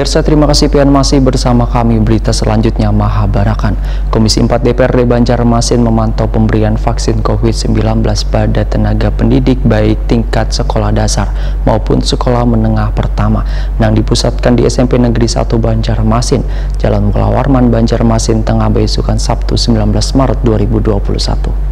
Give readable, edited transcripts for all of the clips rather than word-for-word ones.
Pemirsa, terima kasih pian masih bersama kami. Berita selanjutnya Mahabarakan. Komisi 4 DPRD Banjarmasin memantau pemberian vaksin COVID-19 pada tenaga pendidik baik tingkat sekolah dasar maupun sekolah menengah pertama yang dipusatkan di SMP Negeri 1 Banjarmasin, Jalan Mula Warman, Banjarmasin, Tengah Besukan Sabtu 19 Maret 2021.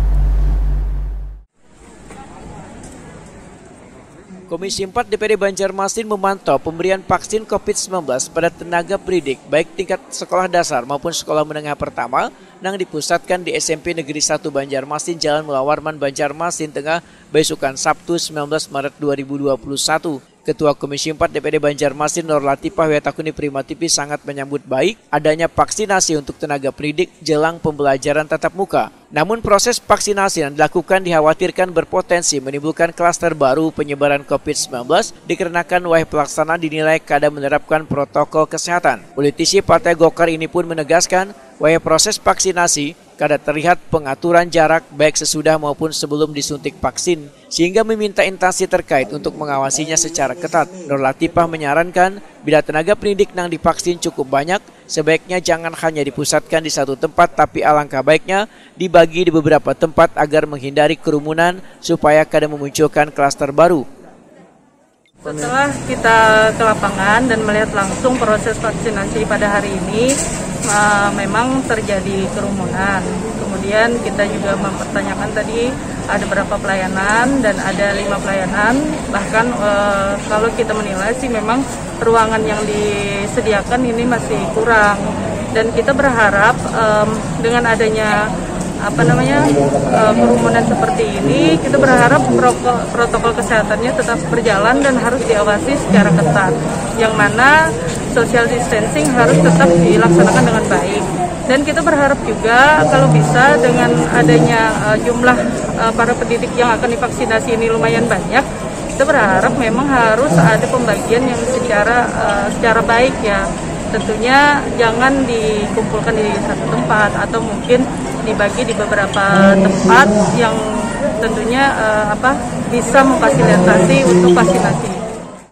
Komisi 4 DPRD Banjarmasin memantau pemberian vaksin COVID-19 pada tenaga pendidik baik tingkat sekolah dasar maupun sekolah menengah pertama yang dipusatkan di SMP Negeri 1 Banjarmasin, Jalan Mula Warman, Banjarmasin, Tengah Besukan Sabtu 19 Maret 2021. Ketua Komisi 4 DPRD Banjarmasin Nur Latifah Wetakuni Primativi sangat menyambut baik adanya vaksinasi untuk tenaga pendidik jelang pembelajaran tatap muka. Namun proses vaksinasi yang dilakukan dikhawatirkan berpotensi menimbulkan klaster baru penyebaran COVID-19 dikarenakan wahai pelaksana dinilai kadang menerapkan protokol kesehatan. Politisi Partai Golkar ini pun menegaskan wahai proses vaksinasi kada terlihat pengaturan jarak baik sesudah maupun sebelum disuntik vaksin, sehingga meminta instansi terkait untuk mengawasinya secara ketat. Nur Latifah menyarankan bila tenaga pendidik yang divaksin cukup banyak, sebaiknya jangan hanya dipusatkan di satu tempat, tapi alangkah baiknya dibagi di beberapa tempat agar menghindari kerumunan supaya kada memunculkan klaster baru. Setelah kita ke lapangan dan melihat langsung proses vaksinasi pada hari ini, memang terjadi kerumunan. Kemudian kita juga mempertanyakan tadi ada berapa pelayanan dan ada 5 pelayanan. Bahkan kalau kita menilai sih memang ruangan yang disediakan ini masih kurang. Dan kita berharap dengan adanya kerumunan seperti ini, kita berharap protokol kesehatannya tetap berjalan dan harus diawasi secara ketat, yang mana social distancing harus tetap dilaksanakan dengan baik. Dan kita berharap juga kalau bisa dengan adanya jumlah para pendidik yang akan divaksinasi ini lumayan banyak, kita berharap memang harus ada pembagian yang secara baik ya. Tentunya jangan dikumpulkan di satu tempat atau mungkin dibagi di beberapa tempat yang tentunya bisa memfasilitasi untuk vaksinasi.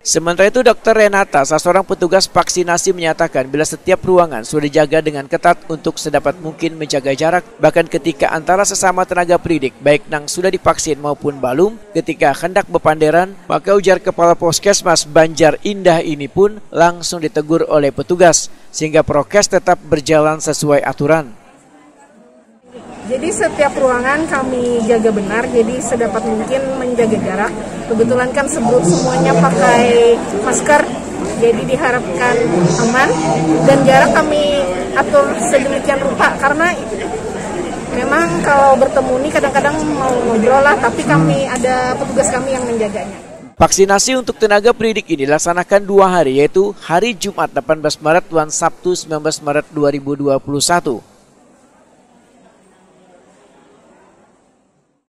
Sementara itu, Dr. Renata, seorang petugas vaksinasi, menyatakan bila setiap ruangan sudah dijaga dengan ketat untuk sedapat mungkin menjaga jarak, bahkan ketika antara sesama tenaga pendidik, baik yang sudah divaksin maupun belum, ketika hendak berpanderan, maka ujar Kepala Puskesmas Banjar Indah ini pun langsung ditegur oleh petugas, sehingga prokes tetap berjalan sesuai aturan. Jadi setiap ruangan kami jaga benar, jadi sedapat mungkin menjaga jarak. Kebetulan kan semuanya pakai masker, jadi diharapkan aman. Dan jarak kami atur sedemikian rupa, karena memang kalau bertemu ini kadang-kadang mau ngobrol lah, tapi kami ada petugas kami yang menjaganya. Vaksinasi untuk tenaga pendidik ini dilaksanakan 2 hari, yaitu hari Jumat 18 Maret dan Sabtu 19 Maret 2021.